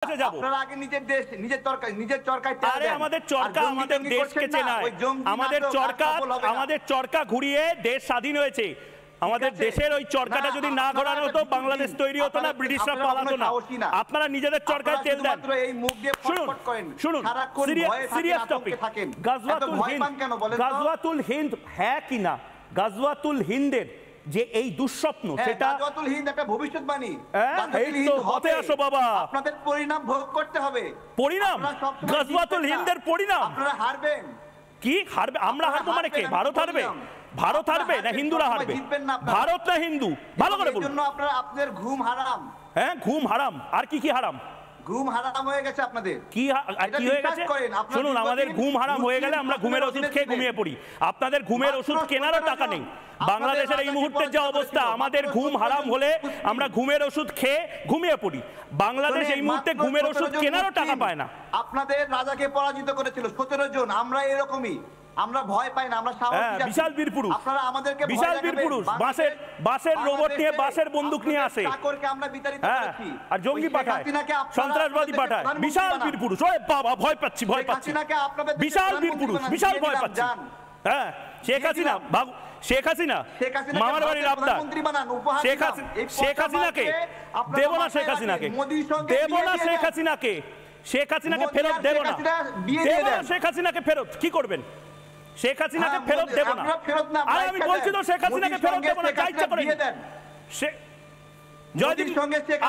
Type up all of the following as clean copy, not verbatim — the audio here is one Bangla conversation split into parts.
আপনারা আগে নিজের দেশ নিজের চরকায় তেল দেন। আরে আমাদের চরকা আমাদের দেশকে চেনায়, আমাদের চরকা ঘুরিয়ে দেশ স্বাধীন হয়েছে। আমাদের দেশের ওই চরকাটা যদি না ঘোরানো হতো বাংলাদেশ তৈরি হতো না, ব্রিটিশরা পালাতো না। আপনারা নিজেদের চরকায় তেল দেন। শুনুন সিরিয়াস টপিক, গাজওয়াতুল হিন্দ হ্যাঁ কিনা, গাজওয়াতুল হিন্দের যে এই দুঃস্বপ্ন সেটা গাজওয়াতুল হিন্দ একটা ভবিষ্যৎবাণী। এই তো হতে আসো বাবা, আপনাদের পরিণাম ভোগ করতে হবে। পরিণাম গাজওয়াতুল হিন্দের পরিণাম আপনারা হারবেন। কি হারবে? আমরা হারবো মানে কে? ভারত হারবে? ভারত হারবে না হিন্দুরা হারবে? ভারত না হিন্দু? ভালো করে বলুন। আপনাদের ঘুম হারাম। হ্যাঁ ঘুম হারাম, আর কি কি হারাম? ঘুম হারাম হয়ে গেছে আপনাদের। কি হয়ে গেছে? শুনুন, আমাদের ঘুম হারাম হয়ে গেলে আমরা ঘুমের ওষুধ খেয়ে ঘুমিয়ে পড়ি। আপনাদের ঘুমের ওষুধ কেনারও টাকা নেই। বাংলাদেশের এই মুহূর্তের যে অবস্থা, আমাদের ঘুম হারাম হলে আমরা ঘুমের ওষুধ খেয়ে ঘুমিয়ে পড়ি। বাংলাদেশ এই মুহূর্তে ঘুমের ওষুধ কেনারও টাকা পায় না। আপনাদের রাজাকে পরাজিত করেছিল 17 জন। আমরা এরকমই, আমরা ভয় পাই না, আমরা সাহসী। বিশাল বীর পুরুষ, আপনারা আমাদেরকে বিশাল বীর পুরুষ বাসের রোবট নিয়ে, বাসের বন্দুক নিয়ে আসে, আমরা বিতাড়িত করেছি। আর জঙ্গি পাঠায়, সন্ত্রাসবাদী পাঠায়। বিশাল বীর পুরুষ। ওই বাবা ভয় পাচ্ছি, ভয় পাচ্ছি। বিশাল বীর পুরুষ, বিশাল ভয় পাচ্ছি। হ্যাঁ শেখ হাসিনা, মামার বাড়ির আবদার। শেখ হাসিনাকে দেব না, শেখ হাসিনাকে দেব না, শেখ হাসিনাকে, শেখ হাসিনাকে ফেরত দেব না, দেব না শেখ হাসিনাকে ফেরত। কি করবেন? শেখ হাসিনাকে ফেরত দেব না। আরে আমি বলছি তো শেখ হাসিনাকে ফেরত দেব না, যা ইচ্ছা করে জয়দীপ।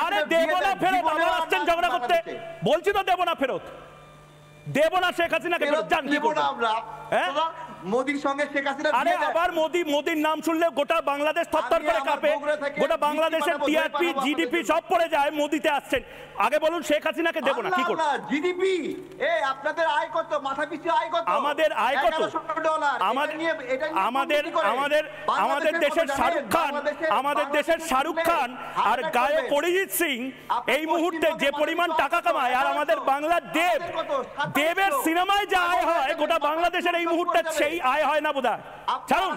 আরে দেব না ফেরত, আবার আসছেন ঝগড়া করতে। বলছি তো দেব না ফেরত, দেব না শেখ হাসিনাকে ফেরত। জান কি করবেন? মোদির সঙ্গে শেখ হাসিনা, আরে আবার মোদির নাম শুনলে গোটা বাংলাদেশ থরথর করে কাঁপে। গোটা বাংলাদেশের টিআরপি জিডিপি সব পড়ে যায়। মোদিতে আসছেন, আগে বলুন শেখ হাসিনাকে দেব না। কি করবেন? জিডিপি আপনাদের আয় কত? মাথাপিছু আয় কত? আমাদের আয় কত? আমাদের দেশের শাহরুখ খান, আমাদের দেশের শাহরুখ খান আর গায়ক অরিজিৎ সিং এই মুহূর্তে যে পরিমাণ টাকা কামায়, আর আমাদের বাংলার দেবের সিনেমায় যা আয় হয়, গোটা বাংলাদেশের এই মুহূর্তে সেই আয় হয় না বোধহয়। ছাড়ুন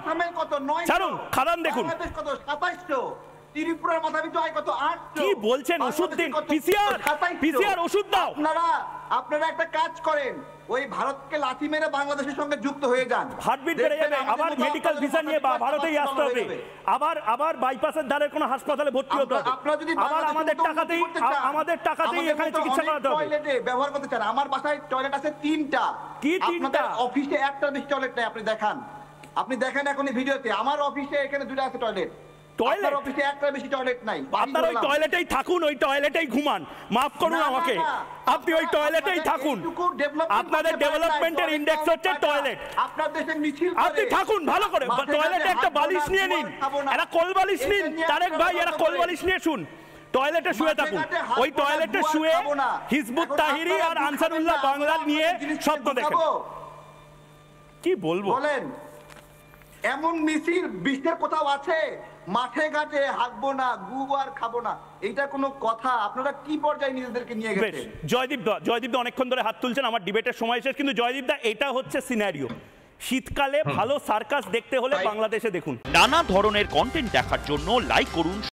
ছাড়ুন, খাদান দেখুন। ত্রিপুরার মাথাপিছু আয় কত? 800। কি বলছেন? ওষুধ দিন, পিসিআর ওষুধ দাও। আপনারা একটা কাজ করেন, ওই ভারতকে লাথি মেরে বাংলাদেশের সঙ্গে যুক্ত হয়ে যান। হার্টবিট বেড়ে যাবে, আবার মেডিকেল ভিসা নিয়ে ভারতেই আসতে হবে, আবার বাইপাসের ধারে কোনো হাসপাতালে ভর্তি হতে হবে। আপনারা যদি আবার আমাদের টাকাতেই এখানে চিকিৎসা করাতে হবে। টয়লেটে ব্যবহার করতে চান? আমার বাসায় টয়লেট আছে 3টা। কি 3টা? অফিসে একটা বেশি টয়লেট নাই। আপনি দেখেন এখন এই ভিডিওতে, আমার অফিসে এখানে 2টা আছে টয়লেট। আপনার অফিসে একটা বেশি টয়লেট নাই। আপনারা ওই টয়লেটেই থাকুন, ওই টয়লেটেই ঘুমান। মাফ করুন আমাকে, আপনি ওই টয়লেটেই থাকুন। আপনাদের ডেভেলপমেন্টের ইন্ডেক্স হচ্ছে টয়লেট। আপনার দেশের মিছিল আপনি থাকুন ভালো করে, টয়লেটে একটা বালিশ নিয়ে নিন, একটা কোল বালিশ নিন। তারেক ভাই একটা কোল বালিশ নিয়ে শুন, টয়লেটে শুয়ে থাকুন। ওই টয়লেটে শুয়ে হিজবুত তাহরির আর আনসারুল্লাহ বাংলা নিয়ে স্বপ্ন দেখেন। কি বলবো বলেন? এমন মিছিল বিশ্বের কোথাও আছে? মাঠে ঘাটে হাঁকবো না, গু আর খাবো না, এইটা কোনো কথা? আপনারা কি পর্যায়ে নিজেদেরকে নিয়ে গেছেন? জয়দীপ দা অনেকক্ষণ ধরে হাত তুলছেন, আমার ডিবেটের সময় শেষ। কিন্তু জয়দীপ দা, এটা হচ্ছে সিনারিও। শীতকালে ভালো সার্কাস দেখতে হলে বাংলাদেশে দেখুন। নানা ধরনের কন্টেন্ট দেখার জন্য লাইক করুন,